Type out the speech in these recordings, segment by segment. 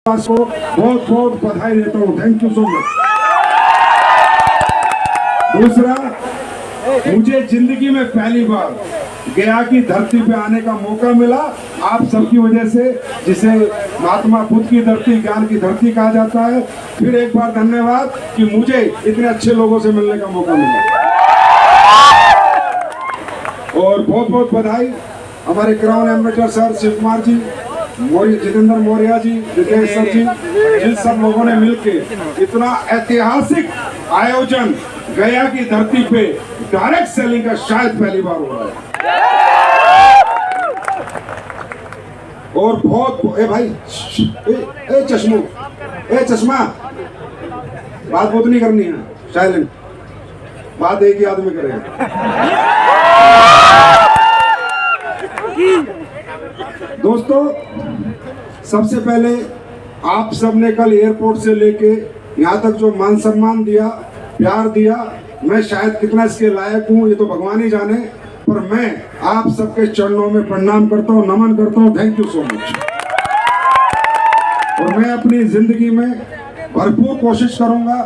को बहुत बहुत बधाई देता हूँ। Thank you so much. दूसरा, मुझे जिंदगी में पहली बार गया की धरती पे आने का मौका मिला आप सबकी वजह से, जिसे महात्मा बुद्ध की धरती, ज्ञान की धरती कहा जाता है। फिर एक बार धन्यवाद कि मुझे इतने अच्छे लोगों से मिलने का मौका मिला, और बहुत बहुत बधाई हमारे crown ambassador sir Shiv Kumar ji, Jitendra Maurya ji, Ritesh sir ji, जिन सब लोगों ने मिलकर इतना ऐतिहासिक आयोजन गया की धरती पे डायरेक्ट सेलिंग का शायद पहली बार हो रहा है। और बहुत भाई चश्मा बात बहुत नहीं करनी है, साइलेंट बात एक ही आदमी करेगा। दोस्तों, सबसे पहले आप सबने कल एयरपोर्ट से लेके यहाँ तक जो मान सम्मान दिया, प्यार दिया, मैं शायद कितना इसके लायक हूँ ये तो भगवान ही जाने, पर मैं आप सबके चरणों में प्रणाम करता हूँ, नमन करता हूँ। Thank you so much. और मैं अपनी जिंदगी में भरपूर कोशिश करूंगा,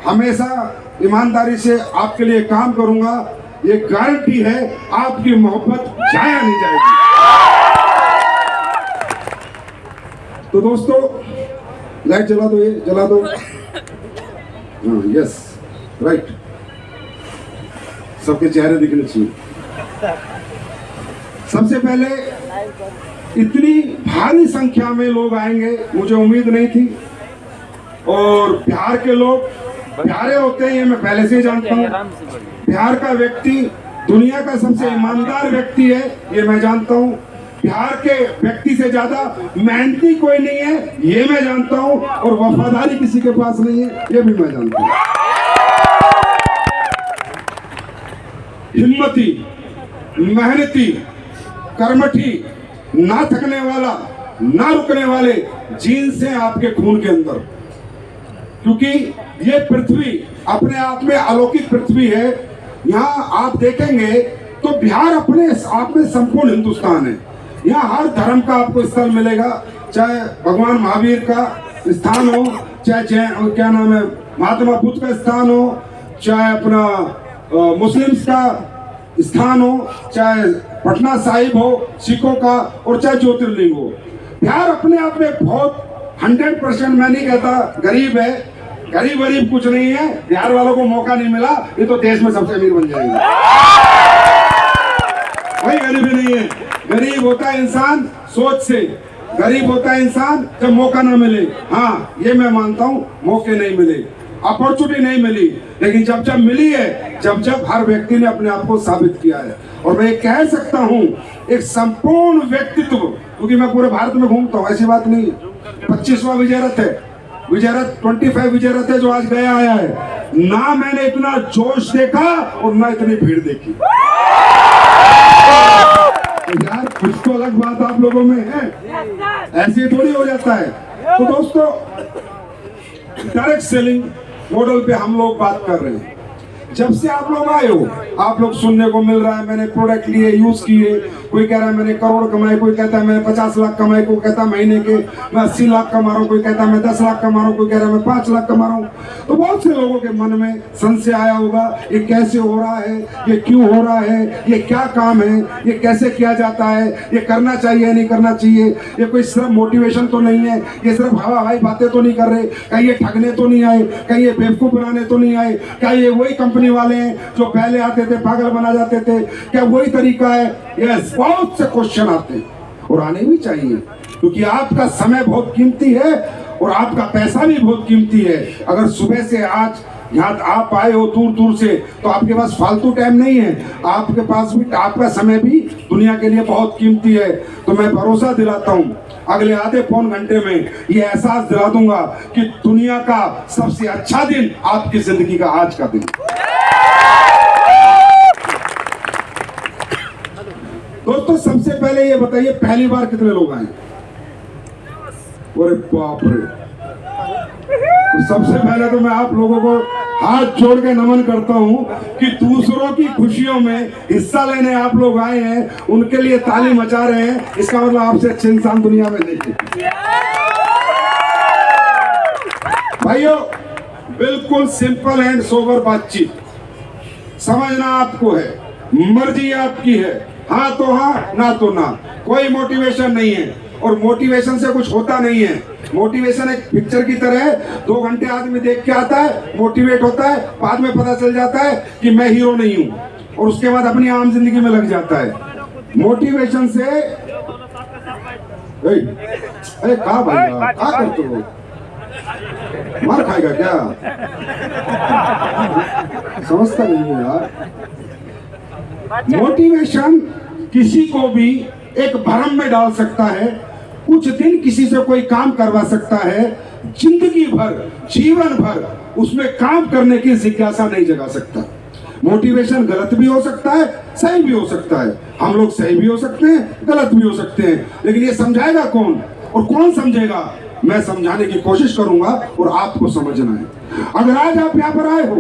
हमेशा ईमानदारी से आपके लिए काम करूंगा। ये गारंटी है आपकी मोहब्बत जाया नहीं जाएगी। तो दोस्तों, लाइट जला दो, ये जला दो। यस, राइट, सबके चेहरे दिखने चाहिए। सबसे पहले इतनी भारी संख्या में लोग आएंगे मुझे उम्मीद नहीं थी, और बिहार के लोग प्यारे होते हैं ये मैं पहले से ही जानता हूँ। बिहार का व्यक्ति दुनिया का सबसे ईमानदार व्यक्ति है ये मैं जानता हूँ। बिहार के व्यक्ति से ज्यादा मेहनती कोई नहीं है ये मैं जानता हूँ, और वफादारी किसी के पास नहीं है ये भी मैं जानता हूँ। हिम्मती, मेहनती, कर्मठी, ना थकने वाला, ना रुकने वाले जीन्स हैं आपके खून के अंदर, क्योंकि ये पृथ्वी अपने आप में अलौकिक पृथ्वी है। यहाँ आप देखेंगे तो बिहार अपने आप में संपूर्ण हिंदुस्तान है। यहाँ हर धर्म का आपको स्थल मिलेगा, चाहे भगवान महावीर का स्थान हो, चाहे क्या नाम है महात्मा बुद्ध का स्थान हो, चाहे अपना मुस्लिम्स का स्थान हो, चाहे पटना साहिब हो सिखों का, और चाहे ज्योतिर्लिंग हो। बिहार अपने आप में बहुत 100%, मैं नहीं कहता गरीब है, गरीब गरीब कुछ नहीं है। बिहार वालों को मौका नहीं मिला, ये तो देश में सबसे अमीर बन जाएंगे। कोई गरीबी नहीं है। गरीब होता है इंसान सोच से, गरीब होता है इंसान जब मौका ना मिले। हाँ, ये मैं मानता हूँ, मौके नहीं मिले, अपॉर्चुनिटी नहीं मिली, लेकिन जब जब मिली है, जब जब हर व्यक्ति ने अपने आप को साबित किया है। और मैं कह सकता हूँ एक संपूर्ण व्यक्तित्व, क्योंकि मैं पूरे भारत में घूमता हूँ, ऐसी बात नहीं। 25वां विजय रथ है, विजय रथ 25 विजय रथ है जो आज गया आया है। ना मैंने इतना जोश देखा और ना इतनी भीड़ देखी। तो यार कुछ तो अलग बात आप लोगों में है, ऐसे थोड़ी हो जाता है। तो दोस्तों, डायरेक्ट सेलिंग मॉडल पे हम लोग बात कर रहे हैं। जब से आप लोग आए हो, आप लोग सुनने को मिल रहा है मैंने प्रोडक्ट लिए, यूज किए, कोई कह रहा है मैंने करोड़ कमाए, कोई कहता है मैंने 50 लाख कमाए, कोई कहता है महीने के मैं 80 लाख कमा रहा हूँ, कोई कहता है मैं 10 लाख कमा रहा हूँ, कोई कह रहा है मैं 5 लाख कमा रहा हूँ। तो बहुत से लोगों के मन में संशय आया होगा, ये कैसे हो रहा है, ये क्यों हो रहा है, ये क्या काम है, ये कैसे किया जाता है, ये करना चाहिए नहीं करना चाहिए, ये कोई सिर्फ मोटिवेशन तो नहीं है, ये सिर्फ हवा हवाई बातें तो नहीं कर रहे, कहीं ये ठगने तो नहीं आए, कहीं ये बेवकूफ बनाने तो नहीं आए, क्या ये वही कंपनी वाले हैं जो पहले आते थे पागल बना जाते थे, क्या वही तरीका है? यस, बहुत से क्वेश्चन आते हैं और आने भी चाहिए, क्योंकि आपका समय बहुत कीमती है और आपका पैसा भी बहुत कीमती है। अगर सुबह से आज यहाँ आप आए हो दूर दूर से, तो आपके पास फालतू टाइम नहीं है, आपके पास भी आपका समय भी दुनिया के लिए बहुत कीमती है। तो मैं भरोसा दिलाता हूँ अगले आधे पौन घंटे में ये एहसास दिला दूंगा कि दुनिया का सबसे अच्छा दिन आपकी जिंदगी का आज का दिन। दोस्तों, सबसे पहले ये बताइए पहली बार कितने लोग आए? अरे बाप रे! तो सबसे पहले तो मैं आप लोगों को हाथ जोड़ के नमन करता हूँ कि दूसरों की खुशियों में हिस्सा लेने आप लोग आए हैं, उनके लिए ताली मचा रहे हैं। इसका मतलब आपसे अच्छे इंसान दुनिया में नहीं है। भाइयों, बिल्कुल सिंपल एंड सोबर बातचीत, समझना आपको है, मर्जी आपकी है, हाँ तो हाँ, ना तो ना, कोई मोटिवेशन नहीं है और मोटिवेशन से कुछ होता नहीं है। मोटिवेशन एक पिक्चर की तरह है, 2 घंटे आदमी देख के आता है, मोटिवेट होता है, बाद में पता चल जाता है कि मैं हीरो नहीं हूं और उसके बाद अपनी आम जिंदगी में लग जाता है। मोटिवेशन से अरे कहा भाई क्या करते हो, मार खाएगा क्या, समझता नहीं है यार। मोटिवेशन किसी को भी एक भ्रम में डाल सकता है, कुछ दिन किसी से कोई काम करवा सकता है, जिंदगी भर, जीवन भर उसमें काम करने की जिज्ञासा नहीं जगा सकता। मोटिवेशन गलत भी हो सकता है, सही भी हो सकता है, हम लोग सही भी हो सकते हैं, गलत भी हो सकते हैं, लेकिन ये समझाएगा कौन और कौन समझेगा, मैं समझाने की कोशिश करूंगा और आपको समझना है। अगर आज आप यहाँ पर आए हो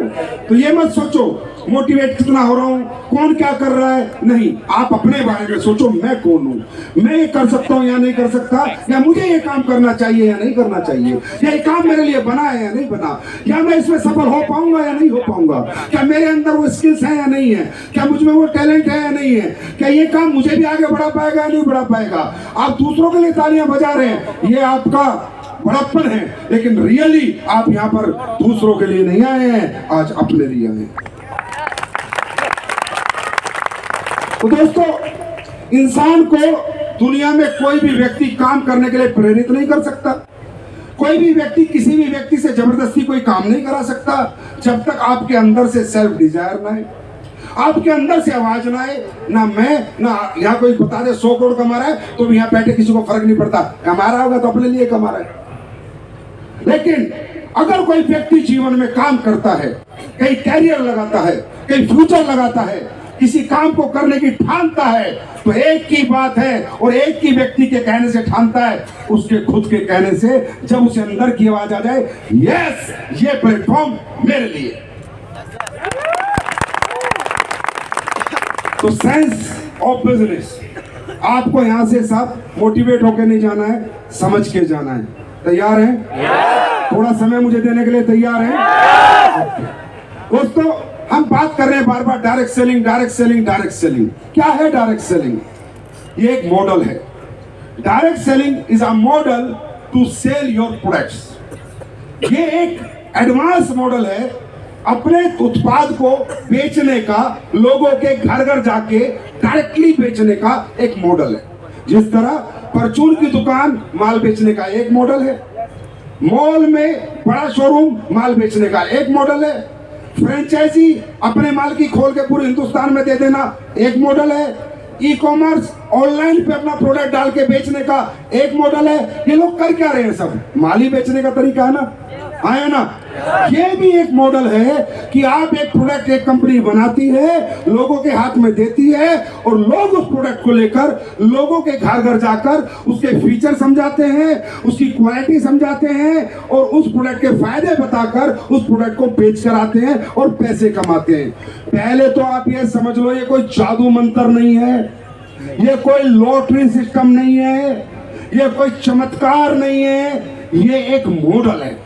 तो ये मत सोचो मोटिवेट कितना हो रहा हूँ, कौन क्या कर रहा है, नहीं, आप अपने बारे में सोचो, मैं कौन हूँ, मैं ये कर सकता हूँ या नहीं कर सकता, या मुझे ये काम करना चाहिए या नहीं करना चाहिए, या ये काम मेरे लिए बना है या नहीं बना, क्या मैं इसमें सफल हो पाऊंगा या नहीं हो पाऊंगा, क्या मेरे अंदर वो स्किल्स है या नहीं है, क्या मुझ में वो टैलेंट है या नहीं है, क्या ये काम मुझे भी आगे बढ़ा पाएगा या नहीं बढ़ा पाएगा। आप दूसरों के लिए तालियां बजा रहे हैं, ये आपका बड़प्पन है, लेकिन रियली आप यहाँ पर दूसरों के लिए नहीं आए हैं, आज अपने लिए आए हैं। तो दोस्तों, इंसान को दुनिया में कोई भी व्यक्ति काम करने के लिए प्रेरित नहीं कर सकता, कोई भी व्यक्ति किसी भी व्यक्ति से जबरदस्ती कोई काम नहीं करा सकता जब तक आपके अंदर से सेल्फ डिजायर ना है, आपके अंदर से आवाज ना आए, ना मैं ना यहाँ कोई बता दे 100 करोड़ कमा रहा है तो यहाँ बैठे किसी को फर्क नहीं पड़ता, कमा रहा होगा तो अपने लिए कमा रहा है। लेकिन अगर कोई व्यक्ति जीवन में काम करता है, कहीं कैरियर लगाता है, कहीं फ्यूचर लगाता है, किसी काम को करने की ठानता है, तो एक की बात है और एक ही व्यक्ति के कहने से ठानता है, उसके खुद के कहने से, जब उसे अंदर की आवाज आ जाए, यस ये प्लेटफॉर्म मेरे लिए। तो सेंस ऑफ बिजनेस, आपको यहां से सब मोटिवेट होकर नहीं जाना है, समझ के जाना है। तैयार हैं? थोड़ा समय मुझे देने के लिए तैयार हैं? दोस्तों, हम बात कर रहे हैं बार बार direct selling, direct selling, direct selling. क्या है डायरेक्ट सेलिंग? ये एक मॉडल है। Direct selling is a model to sell your products. ये एक एडवांस मॉडल है अपने उत्पाद को बेचने का, लोगों के घर घर जाके डायरेक्टली बेचने का एक मॉडल है। जिस तरह परचून की दुकान माल बेचने का एक मॉडल है, मॉल में बड़ा शोरूम माल बेचने का एक मॉडल है, फ्रेंचाइजी अपने माल की खोल के पूरे हिंदुस्तान में दे देना एक मॉडल है, ई कॉमर्स ऑनलाइन पे अपना प्रोडक्ट डाल के बेचने का एक मॉडल है। ये लोग कर क्या रहे हैं? सब माल ही बेचने का तरीका है ना, आया ना। ये भी एक मॉडल है कि आप एक प्रोडक्ट, एक कंपनी बनाती है, लोगों के हाथ में देती है और लोग उस प्रोडक्ट को लेकर लोगों के घर घर जाकर उसके फीचर समझाते हैं, उसकी क्वालिटी समझाते हैं और उस प्रोडक्ट के फायदे बताकर उस प्रोडक्ट को बेच कर आते हैं और पैसे कमाते हैं। पहले तो आप ये समझ लो, ये कोई जादू मंत्र नहीं है, ये कोई लॉटरी सिस्टम नहीं है, ये कोई चमत्कार नहीं है, ये एक मॉडल है,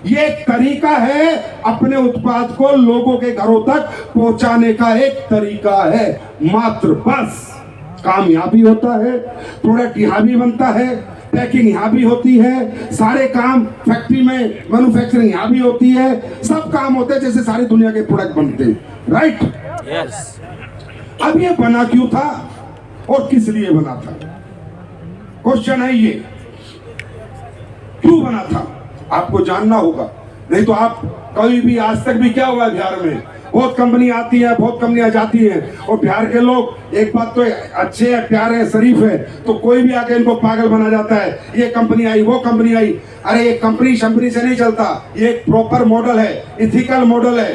ये एक तरीका है अपने उत्पाद को लोगों के घरों तक पहुंचाने का एक तरीका है मात्र। बस काम यहां भी होता है, प्रोडक्ट यहां भी बनता है, पैकिंग यहां भी होती है, सारे काम फैक्ट्री में मैन्युफैक्चरिंग यहां भी होती है, सब काम होते हैं जैसे सारी दुनिया के प्रोडक्ट बनते हैं, राइट? यस। अब ये बना क्यों था और किस लिए बना था? क्वेश्चन है ये, क्यों बना था आपको जानना होगा, नहीं तो आप कभी भी, आज तक भी क्या हुआ बिहार में, बहुत कंपनी आती है, बहुत कंपनियां जाती हैं और बिहार के लोग एक बात तो अच्छे हैं, प्यारे हैं, शरीफ है, तो कोई भी आके इनको पागल बना जाता है, ये कंपनी आई, वो कंपनी आई। अरे ये कंपनी शंपनी से नहीं चलता, ये एक प्रॉपर मॉडल है, इथिकल मॉडल है।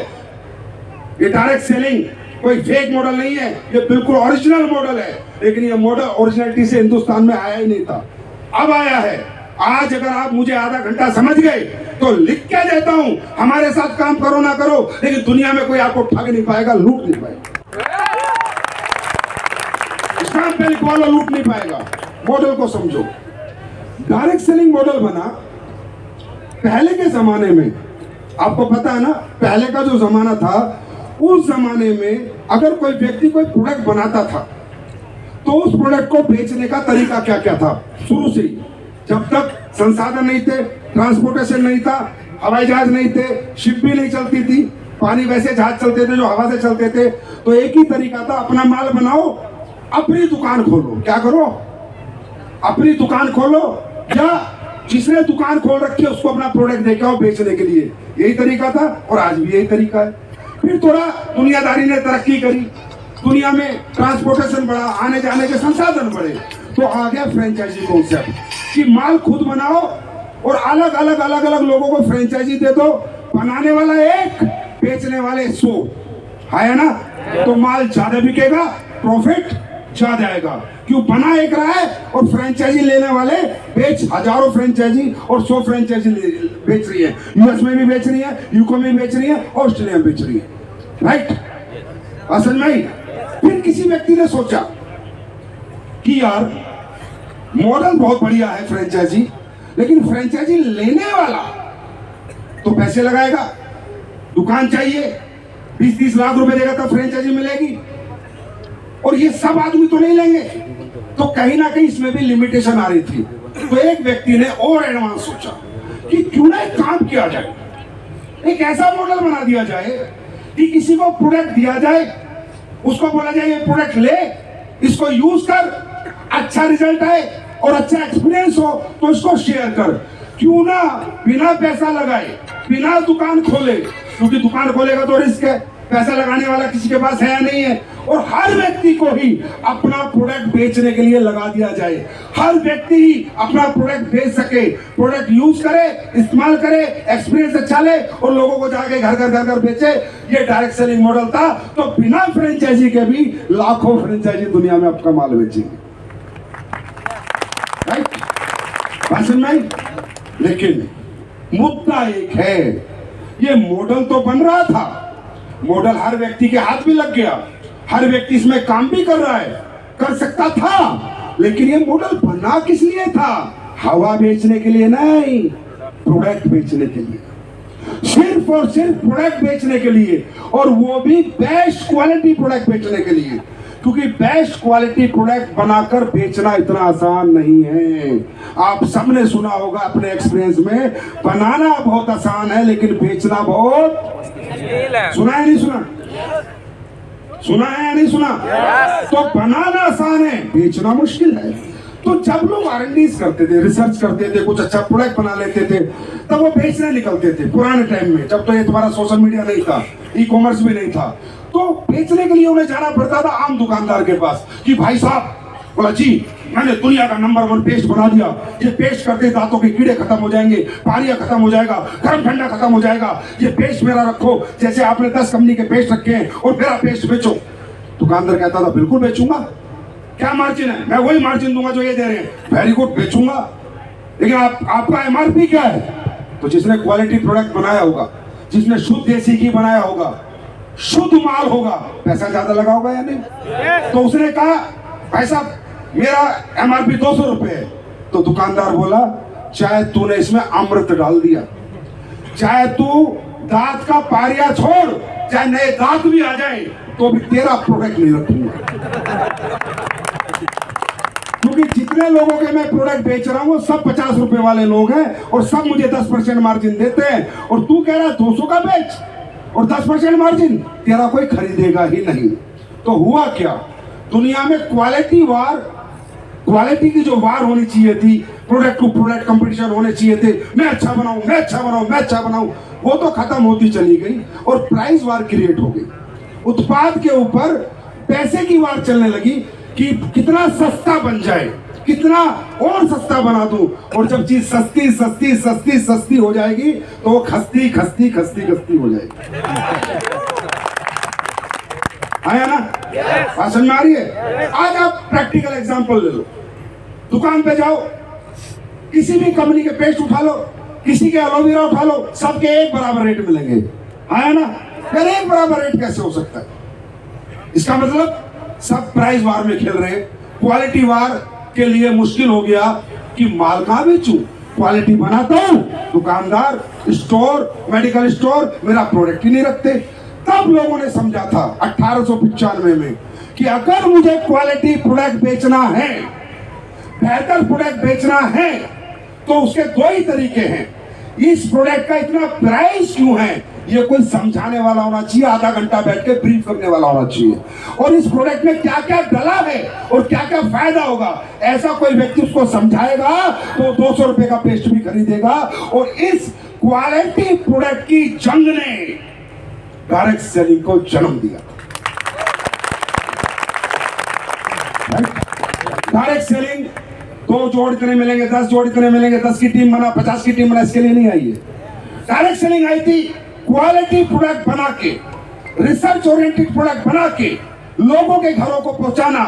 ये डायरेक्ट सेलिंग कोई फेक मॉडल नहीं है, ये बिल्कुल ओरिजिनल मॉडल है। लेकिन ये मॉडल ओरिजिनलिटी से हिंदुस्तान में आया ही नहीं था, अब आया है। आज अगर आप मुझे आधा घंटा समझ गए तो लिख के देता हूं, हमारे साथ काम करो ना करो, लेकिन दुनिया में कोई आपको ठग नहीं पाएगा, लूट नहीं पाएगा। स्टैंप पे लिखवा लो, लूट नहीं पाएगा। मॉडल को समझो। डायरेक्ट सेलिंग मॉडल बना पहले के जमाने में आपको पता है ना, पहले का जो जमाना था, उस जमाने में अगर कोई व्यक्ति कोई प्रोडक्ट बनाता था तो उस प्रोडक्ट को बेचने का तरीका क्या क्या था। शुरू से ही, जब तक संसाधन नहीं थे, ट्रांसपोर्टेशन नहीं था, हवाई जहाज नहीं थे, शिप भी नहीं चलती थी, पानी वैसे जहाज चलते थे जो हवा से चलते थे, तो एक ही तरीका था, अपना माल बनाओ, अपनी दुकान खोलो। क्या करो? अपनी दुकान खोलो, या जिसने दुकान खोल रखी है उसको अपना प्रोडक्ट देके आओ बेचने के लिए। यही तरीका था और आज भी यही तरीका है। फिर थोड़ा दुनियादारी ने तरक्की करी, दुनिया में ट्रांसपोर्टेशन बढ़ा, आने जाने के संसाधन बढ़े, तो आ गया फ्रेंचाइजी कॉन्सेप्ट कि माल खुद बनाओ और अलग अलग लोगों को फ्रेंचाइजी दे दो। बनाने वाला एक, बेचने वाले 100, है ना? तो माल ज्यादा बिकेगा, प्रॉफिट ज्यादा आएगा। क्यों? बना एक रहा है और फ्रेंचाइजी लेने वाले बेच हजारों फ्रेंचाइजी और 100 फ्रेंचाइजी बेच रही है। यूएस में भी बेच रही है, यूके में बेच रही है, ऑस्ट्रेलिया में बेच रही है, राइट? असल में फिर किसी व्यक्ति ने सोचा कि यार मॉडल बहुत बढ़िया है फ्रेंचाइजी, लेकिन फ्रेंचाइजी लेने वाला तो पैसे लगाएगा, दुकान चाहिए, 20-30 लाख रुपए देगा तब फ्रेंचाइजी मिलेगी, और ये सब आदमी तो नहीं लेंगे। तो कहीं ना कहीं इसमें भी लिमिटेशन आ रही थी। तो एक व्यक्ति ने और एडवांस सोचा कि क्यों ना एक काम किया जाए, एक ऐसा मॉडल बना दिया जाए कि किसी को प्रोडक्ट दिया जाए, उसको बोला जाए ये प्रोडक्ट ले, इसको यूज कर, अच्छा रिजल्ट आए और अच्छा एक्सपीरियंस हो तो इसको शेयर कर। क्यों ना बिना पैसा लगाए, बिना दुकान खोले, क्योंकि दुकान खोलेगा तो रिस्क है, पैसा लगाने वाला किसी के पास है या नहीं है, और हर व्यक्ति को ही अपना प्रोडक्ट बेचने के लिए लगा दिया जाए। हर व्यक्ति ही अपना प्रोडक्ट बेच सके, प्रोडक्ट यूज करे, इस्तेमाल करे, एक्सपीरियंस अच्छा ले और लोगों को जाके घर घर बेचे। ये डायरेक्ट सेलिंग मॉडल था। तो बिना फ्रेंचाइजी के भी लाखों फ्रेंचाइजी दुनिया में आपका माल बेचेंगे, राइट? भाषण में। लेकिन मुद्दा एक है, ये मॉडल तो बन रहा था, मॉडल हर व्यक्ति के हाथ में लग गया, हर व्यक्ति इसमें काम भी कर रहा है, कर सकता था, लेकिन ये मॉडल बना किस लिए था? हवा बेचने के लिए नहीं, प्रोडक्ट बेचने के लिए, सिर्फ और सिर्फ प्रोडक्ट बेचने के लिए, और वो भी बेस्ट क्वालिटी प्रोडक्ट बेचने के लिए। क्योंकि बेस्ट क्वालिटी प्रोडक्ट बनाकर बेचना इतना आसान नहीं है। आप सबने सुना होगा अपने एक्सपीरियंस में, बनाना बहुत आसान है लेकिन बेचना बहुत, सुना है नहीं सुना? सुना है या नहीं सुना? तो बनाना आसान है, बेचना मुश्किल है। तो जब लोग R&D करते थे, रिसर्च करते थे, कुछ अच्छा प्रोडक्ट बना लेते थे, तब वो बेचने निकलते थे। पुराने टाइम में, जब तो ये तुम्हारा सोशल मीडिया नहीं था, ई-कॉमर्स भी नहीं था, तो बेचने के लिए उन्हें जाना पड़ता था आम दुकानदार के पास कि भाई साहब, बोला जी मैंने दुनिया का नंबर 1 पेस्ट बना दिया, ये पेस्ट करते दांतों के कीड़े खत्म हो जाएंगे, पारिया खत्म हो जाएगा, गर्म ठंडा खत्म हो जाएगा, ये पेस्ट मेरा रखो, जैसे आपने 10 कंपनी के पेस्ट रखे हैं और मेरा पेस्ट बेचो। दुकानदार कहता था बिल्कुल बेचूंगा, क्या मार्जिन है? मैं वही मार्जिन दूंगा जो ये दे रहे हैं। वेरी गुड, बेचूंगा, लेकिन आपका MRP क्या है? तो जिसने क्वालिटी प्रोडक्ट बनाया होगा, जिसने शुद्ध देसी घी बनाया होगा, शुद्ध माल होगा, पैसा ज्यादा लगा होगा या नहीं? तो उसने कहा भाई साहब मेरा MRP 200 रुपए है। तो दुकानदार बोला चाहे तूने इसमें अमृत डाल दिया, चाहे तू दांत का पारिया छोड़, चाहे नए दांत भी आ जाए, तो भी तेरा प्रोडक्ट नहीं रखूंगा। क्योंकि जितने लोगों के मैं प्रोडक्ट बेच रहा हूं वो सब 50 रुपए वाले लोग हैं और सब मुझे 10% मार्जिन देते हैं, और तू कह रहा 200 का बेच और 10% मार्जिन, तेरा कोई खरीदेगा ही नहीं। तो हुआ क्या, दुनिया में क्वालिटी की जो वार होनी चाहिए थी, प्रोडक्ट टू प्रोडक्ट कंपटीशन होने चाहिए थे, मैं अच्छा बनाऊं, मैं अच्छा बनाऊं, मैं अच्छा बनाऊं, वो तो खत्म होती चली गई और प्राइस वार क्रिएट हो गई। उत्पाद के ऊपर पैसे की वार चलने लगी कि कितना सस्ता बन जाए, कितना और सस्ता बना दूं, और जब चीज सस्ती सस्ती सस्ती सस्ती हो जाएगी तो वो खस्ती खस्ती खस्ती खस्ती हो जाएगी। आया ना? भाषण में आ रही है? आज आप प्रैक्टिकल एग्जांपल ले लो, दुकान पे जाओ, किसी भी कंपनी के पेस्ट उठा लो, किसी के एलोवेरा उठा लो, सबके एक बराबर रेट मिलेंगे। आया ना? यार एक बराबर रेट कैसे हो सकता है? इसका मतलब सब प्राइस वार में खेल रहे हैं। क्वालिटी वार के लिए मुश्किल हो गया कि माल कहां बेचूं, क्वालिटी बनाता हूं, दुकानदार, स्टोर, मेडिकल स्टोर मेरा प्रोडक्ट ही नहीं रखते। तब लोगों ने समझा था 1895 में कि अगर मुझे क्वालिटी प्रोडक्ट बेचना है, बेहतर प्रोडक्ट बेचना है, तो उसके दो ही तरीके हैं। इस प्रोडक्ट का इतना प्राइस क्यों है, ये कोई समझाने वाला होना चाहिए, आधा घंटा बैठ के ब्रीफ करने वाला होना चाहिए, और इस प्रोडक्ट में क्या क्या डला है और क्या क्या फायदा होगा, ऐसा कोई व्यक्ति उसको समझाएगा तो 200 रुपए का पेस्ट भी खरीदेगा। और इस क्वालिटी प्रोडक्ट की जंग ने डायरेक्ट सेलिंग को जन्म दिया। डायरेक्ट सेलिंग 2 जोड़ इतने मिलेंगे, 10 जोड़ इतने मिलेंगे, 10 की टीम बना, 50 की टीम बना, इसके लिए नहीं आई है। डायरेक्ट सेलिंग आई थी क्वालिटी प्रोडक्ट बना के, रिसर्च ओरिएंटेड प्रोडक्ट बना के लोगों के घरों को पहुंचाना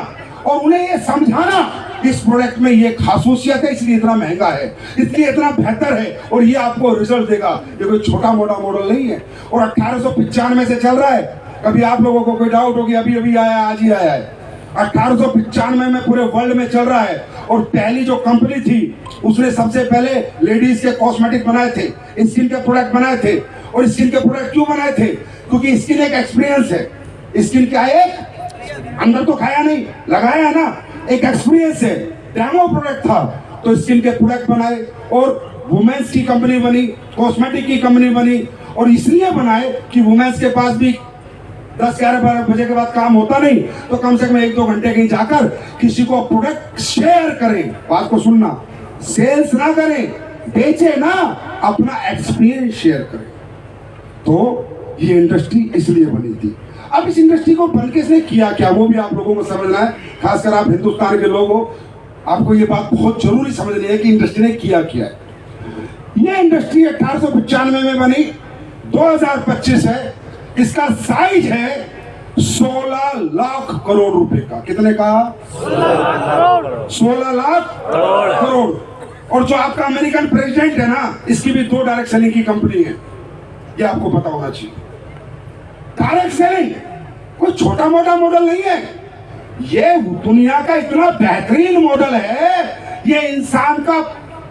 और उन्हें ये समझाना इस प्रोडक्ट में ये खासूसियत है, इसलिए इतना महंगा है, इसलिए इतना बेहतर है और ये आपको रिजल्ट देगा। ये कोई छोटा मोटा मॉडल नहीं है और 1895 से चल रहा है। कभी आप लोगों को कोई डाउट होगी, अभी अभी आया, आज ही आया है। 1895 में पूरे वर्ल्ड में चल रहा है और पहली जो कंपनी थी उसने सबसे पहले लेडीज के कॉस्मेटिक बनाए थे, स्किन के प्रोडक्ट बनाए थे। और स्किन के प्रोडक्ट क्यों बनाए थे? क्योंकि स्किन एक एक्सपीरियंस है। स्किन क्या है? अंदर तो खाया नहीं, लगाया है ना, एक एक्सपीरियंस है, डेमो प्रोडक्ट था। तो स्किन के प्रोडक्ट बनाए और वुमेन्स की कंपनी बनी, कॉस्मेटिक की कंपनी बनी। और इसलिए बनाए कि वुमेन्स के पास भी 10-11-12 बजे के बाद काम होता नहीं, तो कम से कम 1-2 घंटे कहीं जाकर किसी को प्रोडक्ट शेयर करें। बात को सुनना, सेल्स ना करें, बेचे ना, अपना एक्सपीरियंस शेयर करें। तो ये इंडस्ट्री इसलिए बनी थी। अब इस इंडस्ट्री को बन के इसने किया क्या, वो भी आप लोगों को समझना है। खासकर आप हिंदुस्तान के लोग हो, आपको ये बात बहुत जरूरी समझनी है कि इंडस्ट्री ने किया क्या है। ये इंडस्ट्री 1895 में बनी, 2025 है, इसका साइज है 16 लाख करोड़ रुपए का। कितने का? 16 लाख करोड़। और जो आपका अमेरिकन प्रेसिडेंट है ना, इसकी भी 2 डायरेक्ट सेलिंग की कंपनी है, ये आपको पता होना चाहिए। डायरेक्ट सेलिंग कोई छोटा मोटा मॉडल नहीं है, ये दुनिया का इतना बेहतरीन मॉडल है। ये इंसान का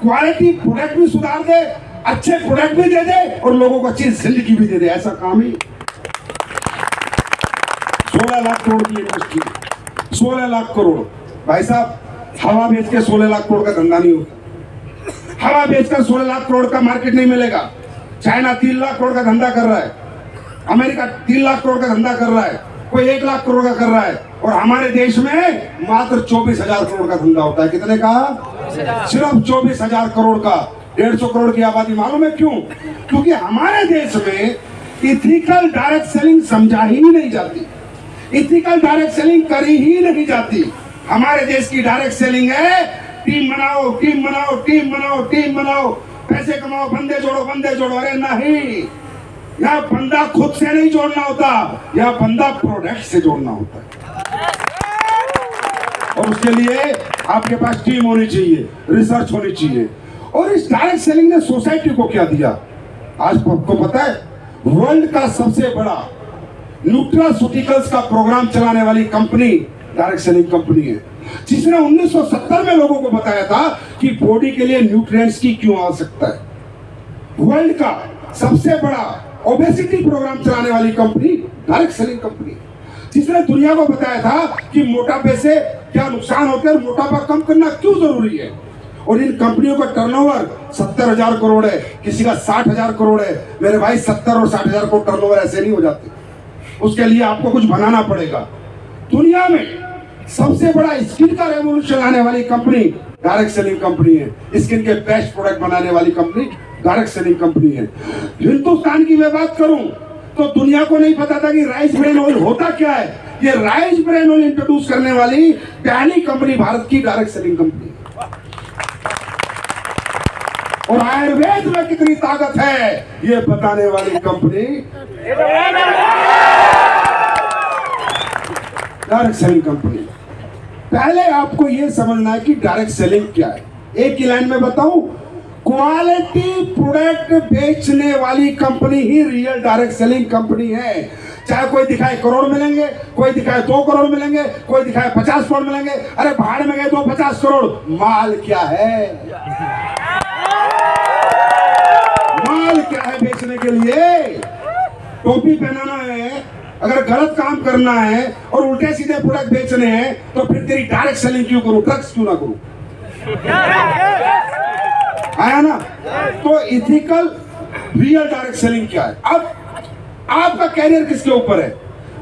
क्वालिटी प्रोडक्ट भी सुधार दे, अच्छे प्रोडक्ट भी दे दे और लोगों को अच्छी जिंदगी भी दे दे, ऐसा काम ही। 16 लाख करोड़ की इंडस्ट्री, 16 लाख करोड़। भाई साहब, हवा बेच के 16 लाख करोड़ का धंधा नहीं होता। हवा बेचकर 16 लाख करोड़ का मार्केट नहीं मिलेगा। चाइना 3 लाख करोड़ का धंधा कर रहा है, अमेरिका 3 लाख करोड़ का धंधा कर रहा है, कोई 1 लाख करोड़ का कर रहा है, और हमारे देश में मात्र 24,000 करोड़ का धंधा होता है। कितने का? सिर्फ 24,000 करोड़ का। 150 करोड़ की आबादी। मालूम है क्यों? क्योंकि हमारे देश में इथिकल डायरेक्ट सेलिंग समझा ही नहीं जाती, इथिकल डायरेक्ट सेलिंग करी ही नहीं जाती। हमारे देश की डायरेक्ट सेलिंग है टीम बनाओ, टीम बनाओ, टीम बनाओ, टीम बनाओ, पैसे कमाओ, बंदे जोड़ो, बंदे जोड़ो। अरे नहीं, यहाँ बंदा खुद से नहीं जोड़ना होता, यहाँ बंदा प्रोडक्ट से जोड़ना होता है। और उसके लिए आपके पास टीम होनी चाहिए, रिसर्च होनी चाहिए। और इस डायरेक्ट सेलिंग ने सोसाइटी को क्या दिया? आज आपको पता है, वर्ल्ड का सबसे बड़ा न्यूट्रास्यूटिकल्स का प्रोग्राम चलाने वाली कंपनी डायरेक्ट सेलिंग कंपनी है, जिसने 1970 में लोगों को बताया था कि बॉडी के लिए न्यूट्रिएंट्स की क्यों आवश्यकता है। वर्ल्ड का सबसे बड़ा ओबेसिटी प्रोग्राम चलाने वाली कंपनी डायरेक्ट सेलिंग कंपनी, जिसने दुनिया को बताया था कि मोटापे से क्या नुकसान होते हैं और मोटापा कम करना क्यों जरूरी है। और इन कंपनियों का टर्नओवर 70,000 करोड़ है, किसी का 60,000 करोड़ है। मेरे भाई, 70 और 60,000 करोड़ टर्नओवर ऐसे नहीं हो जाते, उसके लिए आपको कुछ बनाना पड़ेगा। दुनिया में सबसे बड़ा स्किन का रेवोल्यूशन लाने वाली कंपनी डायरेक्ट सेलिंग कंपनी है। स्किन के बेस्ट प्रोडक्ट बनाने वाली कंपनी डायरेक्ट सेलिंग कंपनी है। हिंदुस्तान की मैं बात करूं तो दुनिया को नहीं पता था कि राइस ब्रेन ऑयल होता क्या है। ये राइस ब्रेन ऑयल इंट्रोड्यूस करने वाली पहली कंपनी भारत की डायरेक्ट सेलिंग कंपनी। और आयुर्वेद में कितनी ताकत है ये बताने वाली कंपनी डायरेक्ट सेलिंग कंपनी। पहले आपको ये समझना है कि डायरेक्ट सेलिंग क्या है। एक ही लाइन में बताऊं, क्वालिटी प्रोडक्ट बेचने वाली कंपनी ही रियल डायरेक्ट सेलिंग कंपनी है। चाहे कोई दिखाए करोड़ मिलेंगे, कोई दिखाए 2 करोड़ मिलेंगे, कोई दिखाए 50 करोड़ मिलेंगे। अरे भाड़ में गए 50 करोड़, माल क्या है? बेचने के लिए टोपी पहनाना है, अगर गलत काम करना है और उल्टे सीधे प्रोडक्ट बेचने हैं तो फिर तेरी डायरेक्ट सेलिंग क्यों करूं, ड्रग्स क्यों ना करूं? आया ना? तो इथिकल रियल डायरेक्ट सेलिंग क्या है? अब आपका कैरियर किसके ऊपर है?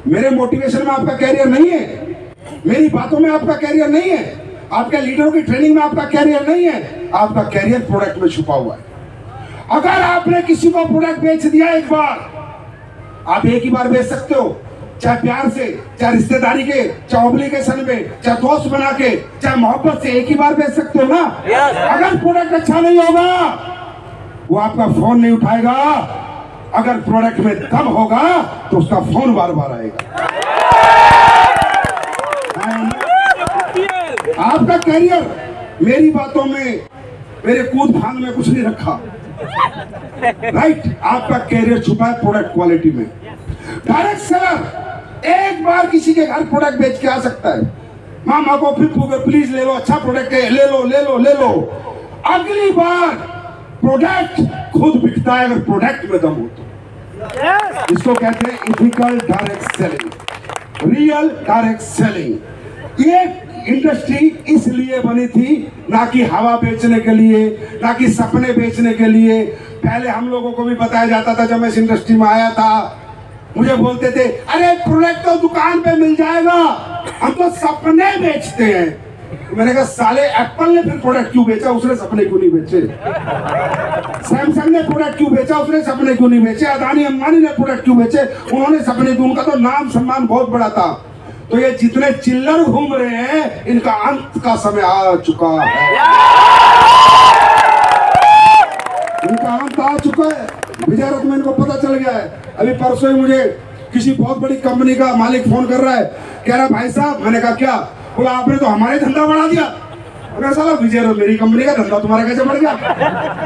मेरे मोटिवेशन में आपका कैरियर नहीं है, मेरी बातों में आपका कैरियर नहीं है, आपके लीडरों की ट्रेनिंग में आपका कैरियर नहीं है, आपका कैरियर प्रोडक्ट में छुपा हुआ है। अगर आपने किसी को प्रोडक्ट बेच दिया एक बार, आप एक ही बार बेच सकते हो, चाहे प्यार से, चाहे रिश्तेदारी के, चाहे ऑब्लिगेशन में, चाहे दोस्त बना के, चाहे मोहब्बत से, एक ही बार बेच सकते हो ना। अगर प्रोडक्ट अच्छा नहीं होगा वो आपका फोन नहीं उठाएगा, अगर प्रोडक्ट में दम होगा तो उसका फोन बार बार आएगा। आपका कैरियर, मेरी बातों में, मेरे कूद फांद में कुछ नहीं रखा, राइट? आपका कैरियर छुपा है प्रोडक्ट क्वालिटी में। डायरेक्ट सेलर एक बार किसी के घर प्रोडक्ट बेच के आ सकता है, मामा को फिर प्लीज ले लो, अच्छा प्रोडक्ट है, ले लो ले लो ले लो। अगली बार प्रोडक्ट खुद बिकता है अगर प्रोडक्ट में दम हो तो। इसको कहते हैं ethical direct selling, real direct selling. ये इंडस्ट्री इसलिए बनी थी ना कि हवा बेचने के लिए, ना कि सपने बेचने के लिए। पहले हम लोगों को भी बताया जाता था, जब मैं इस इंडस्ट्री में आया था, मुझे बोलते थे अरे प्रोडक्ट तो दुकान पे मिल जाएगा, हम तो सपने बेचते हैं। मैंने कहा साले एप्पल ने फिर प्रोडक्ट क्यों बेचा, उसने सपने क्यों नहीं बेचे? सैमसंग ने प्रोडक्ट क्यों बेचा, उसने सपने क्यों नहीं बेचे? अदानी अंबानी ने प्रोडक्ट क्यों बेचे, उन्होंने सपने क्यों? उनका तो नाम सम्मान बहुत बड़ा था। तो ये जितने चिल्लर घूम रहे हैं, इनका अंत का समय आ चुका है, इनका अंत आ चुका है। विजय रत्न को पता चल गया है। अभी परसों ही मुझे किसी बहुत बड़ी कंपनी का मालिक फोन कर रहा है, कह रहा भाई साहब, मैंने कहा क्या? बोला आपने तो हमारे धंधा बढ़ा दिया। अगर साला विजय, मेरी कंपनी का धंधा तुम्हारा कैसे बढ़ गया?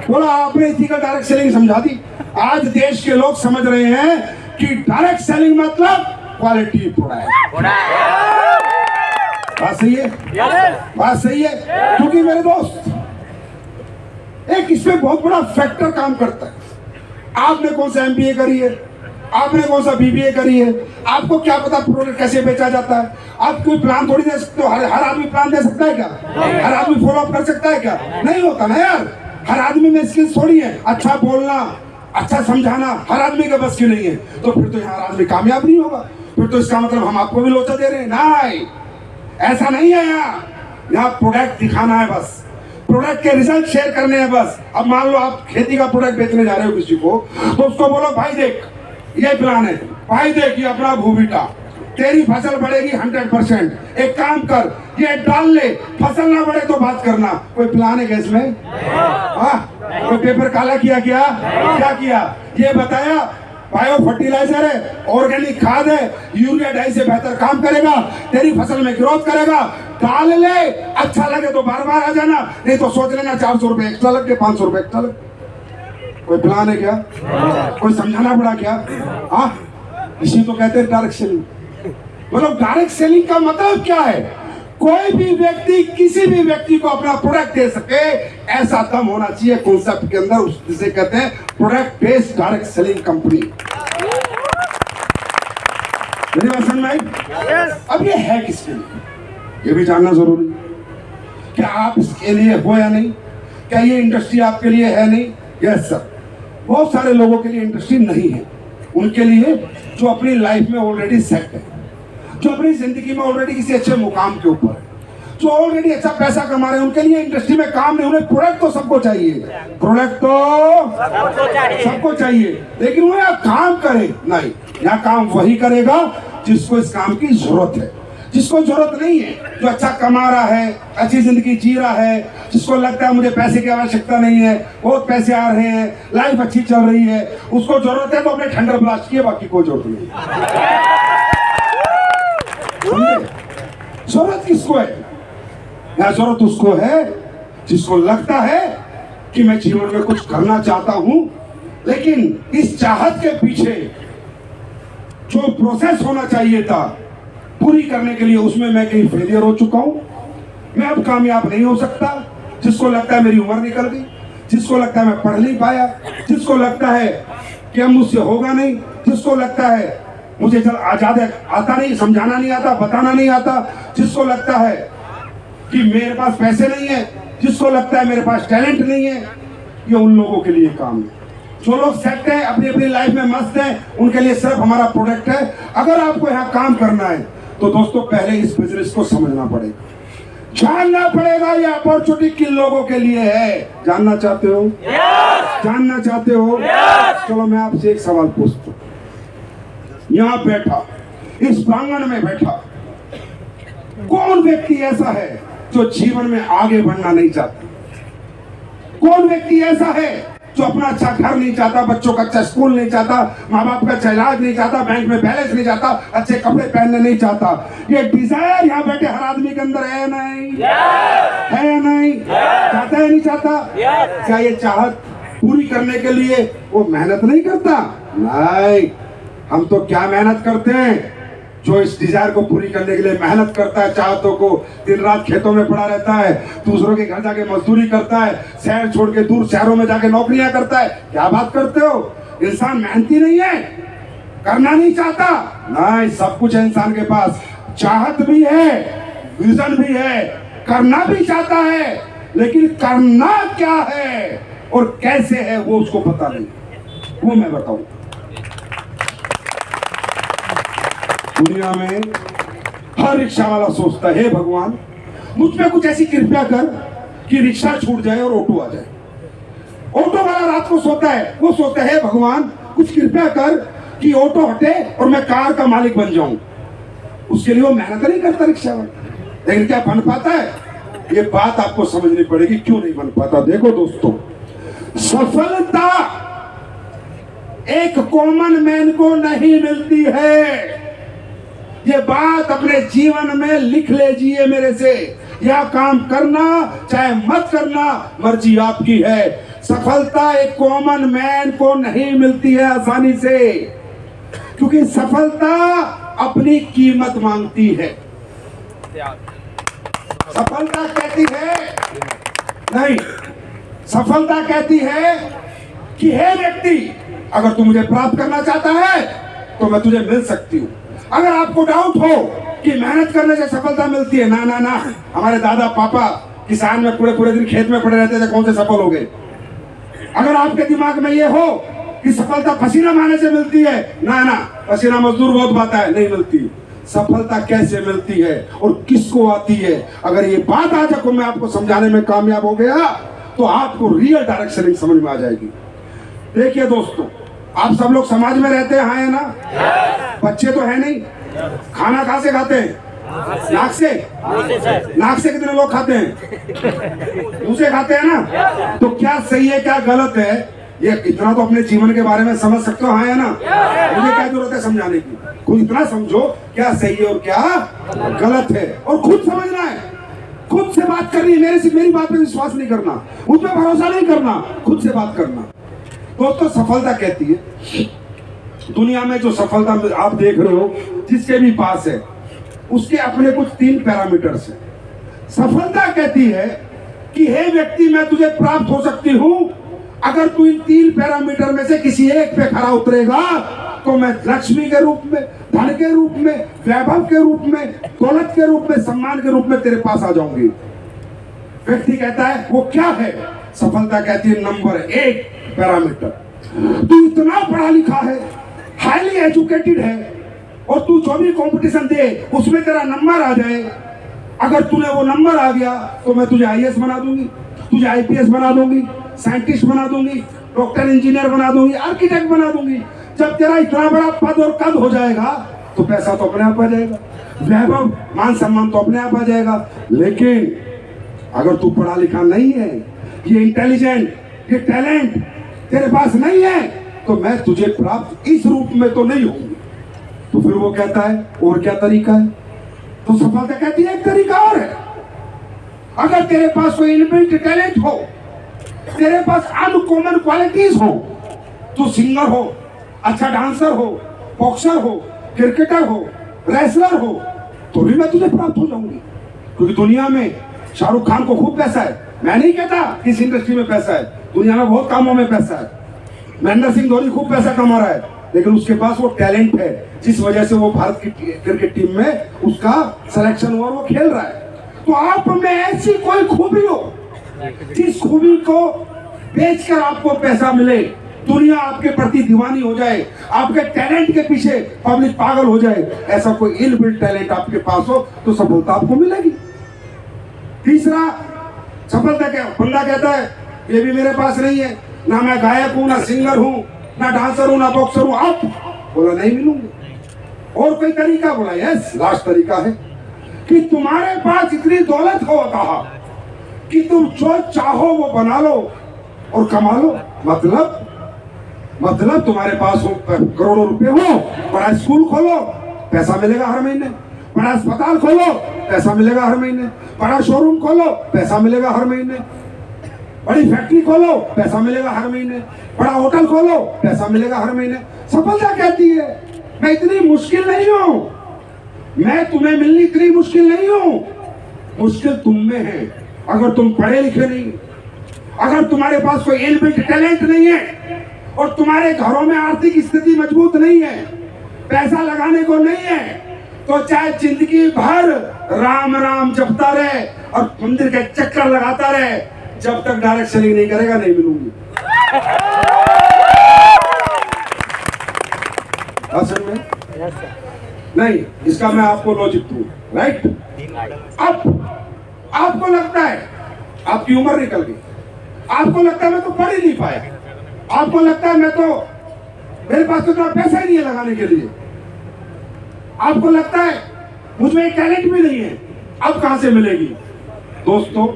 बोला आपने इथिकल डायरेक्ट सेलिंग समझा दी। आज देश के लोग समझ रहे हैं कि डायरेक्ट सेलिंग मतलब क्वालिटी प्रोडक्ट। बात सही है? बात सही है। क्योंकि मेरे दोस्त, एक इसमें बहुत बड़ा फैक्टर काम करता है। आपने कौन सा MBA करी है, आपने कौन सा BBA करी है, आपको क्या पता प्रोडक्ट कैसे बेचा जाता है? आप कोई प्लान थोड़ी दे सकते हो। हर आदमी प्लान दे सकता है क्या? हर आदमी फॉलो अप कर सकता है क्या? नहीं होता ना यार। हर आदमी में स्किल्स थोड़ी है। अच्छा बोलना, अच्छा समझाना हर आदमी के बस की नहीं है, तो फिर तो यहाँ हर आदमी कामयाब नहीं होगा। फिर तो इसका मतलब हम आपको भी लोचा दे रहे हैं। नहीं, ऐसा नहीं है। यहाँ प्रोडक्ट दिखाना है, बस प्रोडक्ट के रिजल्ट शेयर करने हैं बस। अब मान लो आप खेती का प्रोडक्ट बेचने जा रहे हो किसी को, तो उसको बोलो भाई देख ये प्लान है, भाई देख ये अपना भूविटा, तेरी फसल बढ़ेगी 100%। एक काम कर, ये डाल ले, फसल ना बढ़े तो बात करना। कोई प्लान है क्या इसमें? कोई पेपर काला किया क्या? क्या किया? ये बताया बायो फर्टिलाइजर है, ऑर्गेनिक खाद है, यूरिया डाई से बेहतर काम करेगा, तेरी फसल में ग्रोथ करेगा। डाल ले, अच्छा लगे तो बार बार आ जाना, नहीं तो सोच लेना 400 रुपए एक्स्ट्रा लग गए, 500 रुपए एक्स्ट्रा लग। कोई प्लान है क्या? कोई समझाना पड़ा क्या? इसी तो कहते हैं डायरेक्ट सेलिंग। मतलब डायरेक्ट सेलिंग का मतलब क्या है? कोई भी व्यक्ति किसी भी व्यक्ति को अपना प्रोडक्ट दे सके, ऐसा दम होना चाहिए कॉन्सेप्ट के अंदर। जिसे कहते हैं product based direct selling company. मेरी बात समझ में आई? अब ये है किसके लिए, ये भी जानना जरूरी। क्या आप इसके लिए हो या नहीं? क्या ये इंडस्ट्री आपके लिए है? नहीं। यस सर, बहुत सारे लोगों के लिए इंडस्ट्री नहीं है। उनके लिए जो अपनी लाइफ में ऑलरेडी सेट है, जो अपनी जिंदगी में ऑलरेडी किसी अच्छे मुकाम के ऊपर है, जो ऑलरेडी अच्छा पैसा कमा रहे हैं, उनके लिए इंडस्ट्री में काम नहीं। उन्हें प्रोडक्ट तो सबको चाहिए, प्रोडक्ट तो सबको चाहिए, लेकिन वो यहाँ काम करे नहीं। यहाँ काम वही करेगा जिसको इस काम की जरूरत है। जिसको जरूरत नहीं है, जो अच्छा कमा रहा है, अच्छी जिंदगी जी रहा है, जिसको लगता है मुझे पैसे की आवश्यकता नहीं है, बहुत पैसे आ रहे हैं, लाइफ अच्छी चल रही है, उसको जरूरत है तो अपने ठंडर ब्लास्ट किए, बाकी कोई जरूरत नहीं। जरूरत किसको है? यहाँ जरूरत उसको है जिसको लगता है कि मैं जीवन में कुछ करना चाहता हूं, लेकिन इस चाहत के पीछे जो प्रोसेस होना चाहिए था पूरी करने के लिए, उसमें मैं कहीं फेलियर हो चुका हूं, मैं अब कामयाब नहीं हो सकता। जिसको लगता है मेरी उम्र निकल गई, जिसको लगता है मैं पढ़ नहीं पाया, जिसको लगता है कि अब मुझसे होगा नहीं, जिसको लगता है मुझे ज्यादा आता नहीं, समझाना नहीं आता, बताना नहीं आता, जिसको लगता है कि मेरे पास पैसे नहीं है, जिसको लगता है मेरे पास टैलेंट नहीं है, ये उन लोगों के लिए काम है। जो लोग सेट है, अपनी अपनी लाइफ में मस्त है, उनके लिए सिर्फ हमारा प्रोडक्ट है। अगर आपको यहाँ काम करना है तो दोस्तों पहले इस बिजनेस को समझना पड़ेगा, जानना पड़ेगा ये अपॉर्चुनिटी किन लोगों के लिए है। जानना चाहते हो? जानना चाहते हो? चलो मैं आपसे एक सवाल पूछता हूँ। यहाँ बैठा, इस प्रांगण में बैठा, कौन व्यक्ति ऐसा है जो जीवन में आगे बढ़ना नहीं चाहता? कौन व्यक्ति ऐसा है जो अपना अच्छा घर नहीं चाहता, बच्चों का अच्छा स्कूल नहीं चाहता, माँ बाप का अच्छा इलाज नहीं चाहता, बैंक में बैलेंस नहीं चाहता, अच्छे कपड़े पहनने नहीं चाहता? ये डिजायर यहाँ बैठे हर आदमी के अंदर है नहीं? है या नहीं? चाहता है नहीं चाहता? क्या ये चाहत पूरी करने के लिए वो मेहनत नहीं करता? नहीं, हम तो क्या मेहनत करते हैं, जो इस डिजायर को पूरी करने के लिए मेहनत करता है, चाहतों को दिन रात खेतों में पड़ा रहता है, दूसरों के घर जाके मजदूरी करता है, शहर छोड़ के दूर शहरों में जाके नौकरियां करता है। क्या बात करते हो? इंसान मेहनती नहीं है? करना नहीं चाहता? नहीं, सब कुछ है इंसान के पास, चाहत भी है, विजन भी है, करना भी चाहता है, लेकिन करना क्या है और कैसे है वो उसको पता नहीं। वो मैं बताऊं। दुनिया में हर रिक्शा वाला सोचता है, हे भगवान मुझ पे कुछ ऐसी कृपया कर कि रिक्शा छूट जाए और ऑटो आ जाए। ऑटो वाला रात को सोता है, वो सोचता है भगवान कुछ कृपया कर कि ऑटो हटे और मैं कार का मालिक बन जाऊं। उसके लिए वो मेहनत नहीं करता रिक्शा वाला, लेकिन क्या बन पाता है? ये बात आपको समझनी पड़ेगी, क्यों नहीं बन पाता। देखो दोस्तों, सफलता एक कॉमन मैन को नहीं मिलती है। ये बात अपने जीवन में लिख लीजिए मेरे से, या काम करना चाहे मत करना, मर्जी आपकी है। सफलता एक कॉमन मैन को नहीं मिलती है आसानी से, क्योंकि सफलता अपनी कीमत मांगती है। सफलता कहती है नहीं, सफलता कहती है कि हे व्यक्ति, अगर तू मुझे प्राप्त करना चाहता है तो मैं तुझे मिल सकती हूँ। अगर आपको डाउट हो कि मेहनत करने से सफलता मिलती है, ना ना ना, हमारे दादा पापा किसान में पूरे पूरे दिन खेत में पड़े रहते थे, कौन से सफल हो गए? अगर आपके दिमाग में ये हो कि सफलता पसीना मारने से मिलती है, ना ना, पसीना मजदूर बहुत बात है, नहीं मिलती। सफलता कैसे मिलती है और किसको आती है, अगर ये बात आज को मैं आपको समझाने में कामयाब हो गया तो आपको रियल डायरेक्शन समझ में आ जाएगी। देखिए दोस्तों, आप सब लोग समाज में रहते हैं, हाँ है ना? बच्चे तो है नहीं, खाना कहाँ से खाते हैं? नाक से। नाक से कितने लोग खाते हैं? मुंह से खाते हैं ना? तो क्या सही है क्या गलत है, ये इतना तो अपने जीवन के बारे में समझ सकते हो, हाँ है ना? मुझे क्या जरूरत है समझाने की? खुद इतना समझो क्या सही है और क्या गलत है, और खुद समझना है, खुद से बात करनी है। मेरी बात पे विश्वास नहीं करना, मुझ पे भरोसा नहीं करना, खुद से बात करना। दोस्तों, सफलता कहती है, दुनिया में जो सफलता आप देख रहे हो जिसके भी पास है, उसके अपने कुछ 3 पैरामीटर्स हैं। सफलता कहती है कि हे व्यक्ति, मैं तुझे प्राप्त हो सकती हूं अगर तू इन 3 पैरामीटर में से किसी एक पे खरा उतरेगा, तो मैं लक्ष्मी के रूप में, धन के रूप में, वैभव के रूप में, दौलत के रूप में, सम्मान के रूप में तेरे पास आ जाऊंगी। व्यक्ति कहता है वो क्या है? सफलता कहती है नंबर 1 पैरामीटर, तू इतना पढ़ा लिखा है, हाईली एजुकेटेड है, और तू जो भी कंपटीशन दे उसमें तेरा नंबर आ जाए। अगर तूने वो नंबर आ गया तो मैं तुझे आईएएस बना दूंगी, तुझे आईपीएस बना दूंगी, साइंटिस्ट बना दूंगी, डॉक्टर इंजीनियर बना दूंगी, आर्किटेक्ट बना दूंगी। जब तेरा इतना बड़ा पद और कद हो जाएगा तो पैसा तो अपने आप आ जाएगा, वैभव मान सम्मान तो अपने आप आ जाएगा। लेकिन अगर तू पढ़ा लिखा नहीं है, ये इंटेलिजेंट, ये टैलेंट तेरे पास नहीं है, तो मैं तुझे प्राप्त इस रूप में तो नहीं होंगी। तो फिर वो कहता है और क्या तरीका है? तो सफलता कहती है एक तरीका और है। अगर तेरे पास कोई इनबिल्ट टैलेंट हो, तेरे पास अनकॉमन क्वालिटीज हो, तू सिंगर हो, अच्छा डांसर हो, बॉक्सर हो, क्रिकेटर हो, रेसलर हो, तो भी मैं तुझे प्राप्त हो जाऊंगी। क्योंकि दुनिया में शाहरुख खान को खूब पैसा है, मैं नहीं कहता किस इंडस्ट्री में पैसा है, दुनिया में बहुत कामों में पैसा है, महेंद्र सिंह धोनी खूब पैसा कमा रहा है, लेकिन उसके पास वो टैलेंट है जिस वजह से वो भारत की क्रिकेट टीम में उसका सिलेक्शन हुआ और वो खेल रहा है। तो आप में ऐसी कोई खूबी हो जिस खूबी को बेचकर आपको पैसा मिले, दुनिया आपके प्रति दीवानी हो जाए, आपके टैलेंट के पीछे पब्लिक पागल हो जाए, ऐसा कोई इनबिल्ट टैलेंट आपके पास हो तो सफलता आपको मिलेगी। तीसरा, सफलता क्या, बंदा कहता है ये भी मेरे पास नहीं है, ना मैं गायक हूं, ना सिंगर हूं, ना डांसर हूं, ना बॉक्सर हूं, आप बोला नहीं मिलूंगी। और कोई तरीका, बोला यस, लास्ट तरीका है कि तुम्हारे पास इतनी दौलत हो कहा कि तुम जो चाहो वो बना लो और कमा लो। मतलब तुम्हारे पास करोड़ों रुपए हो, बड़ा स्कूल खोलो, पैसा मिलेगा हर महीने, बड़ा अस्पताल खोलो, पैसा मिलेगा हर महीने, बड़ा शोरूम खोलो, पैसा मिलेगा हर महीने, बड़ी फैक्ट्री खोलो, पैसा मिलेगा हर महीने, बड़ा होटल खोलो, पैसा मिलेगा हर महीने। सफलता कहती है मैं इतनी मुश्किल नहीं हूं, मैं तुम्हें मिलनी इतनी मुश्किल नहीं हूं, मुश्किल तुम में है। अगर तुम पढ़े लिखे नहीं, अगर तुम्हारे पास कोई इनबिल्ट टैलेंट नहीं है और तुम्हारे घरों में आर्थिक स्थिति मजबूत नहीं है, पैसा लगाने को नहीं है, तो चाहे जिंदगी भर राम राम जपता रहे और मंदिर के चक्कर लगाता रहे, जब तक डायरेक्ट सेलिंग नहीं करेगा नहीं मिलूंगी। असल में नहीं, इसका मैं आपको लॉजिक दूं, राइट। अब आपको लगता है आपकी उम्र निकल गई, आपको लगता है मैं तो पढ़ ही नहीं पाया, आपको लगता है मेरे पास तो इतना पैसा ही नहीं है लगाने के लिए, आपको लगता है मुझमें टैलेंट भी नहीं है, अब कहां से मिलेगी? दोस्तों,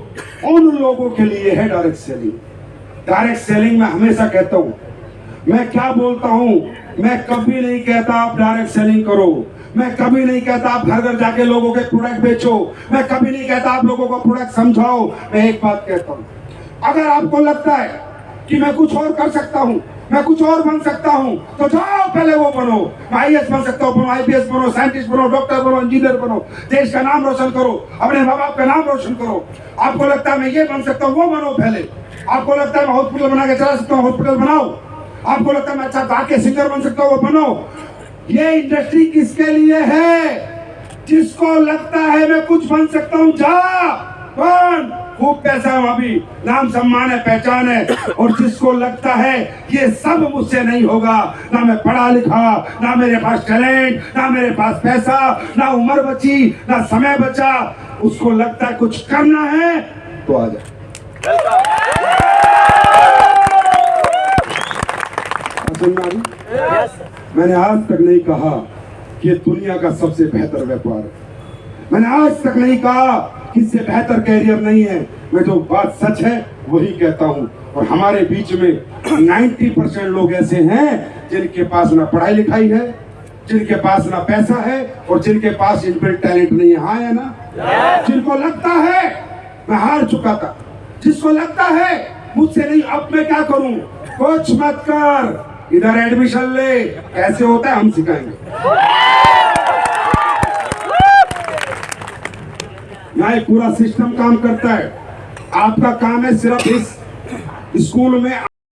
उन लोगों के लिए है डायरेक्ट सेलिंग। डायरेक्ट सेलिंग में हमेशा कहता हूं, मैं क्या बोलता हूं, मैं कभी नहीं कहता आप डायरेक्ट सेलिंग करो, मैं कभी नहीं कहता आप घर घर जाके लोगों के प्रोडक्ट बेचो, मैं कभी नहीं कहता आप लोगों को प्रोडक्ट समझाओ। मैं एक बात कहता हूं, अगर आपको लगता है कि मैं कुछ और कर सकता हूं, मैं कुछ और बन सकता हूं, तो जाओ पहले वो बनो। मैं आईएएस बन सकता हूं, बनो, आईपीएस बनो, साइंटिस्ट बनो, डॉक्टर बनो, इंजीनियर बनो, देश का नाम रोशन करो, अपने माँ बाप का नाम रोशन करो। आपको लगता है मैं ये बन सकता हूं, वो बनो पहले। आपको लगता है मैं हॉस्पिटल बना के चला सकता हूं, हॉस्पिटल बनाओ। आपको लगता है मैं अच्छा गा के सिंगर बन सकता हूं, वो बनो। ये इंडस्ट्री किसके लिए है? जिसको लगता है मैं कुछ बन सकता हूं, जा बन, खूब पैसा है, वहां भी नाम सम्मान है, पहचान है। और जिसको लगता है ये सब मुझसे नहीं होगा, ना मैं पढ़ा लिखा, ना मेरे पास टैलेंट, ना मेरे पास पैसा, ना उम्र बची, ना समय बचा, उसको लगता है कुछ करना है तो आ जाए। मैंने आज तक नहीं कहा कि दुनिया का सबसे बेहतर व्यापार है, मैंने आज तक नहीं कहा कि इससे बेहतर कैरियर नहीं है। मैं जो बात सच है वही कहता हूँ। और हमारे बीच में 90% लोग ऐसे हैं जिनके पास ना पढ़ाई लिखाई है, जिनके पास ना पैसा है और जिनके पास इनबिल्ट टैलेंट नहीं है। हाँ या ना? जिनको लगता है मैं हार चुका था, जिसको लगता है मुझसे नहीं, अब मैं क्या करूं, कुछ मत कर, इधर एडमिशन ले, कैसे होता है हम सिखाएंगे। यहाँ एक पूरा सिस्टम काम करता है, आपका काम है सिर्फ इस स्कूल में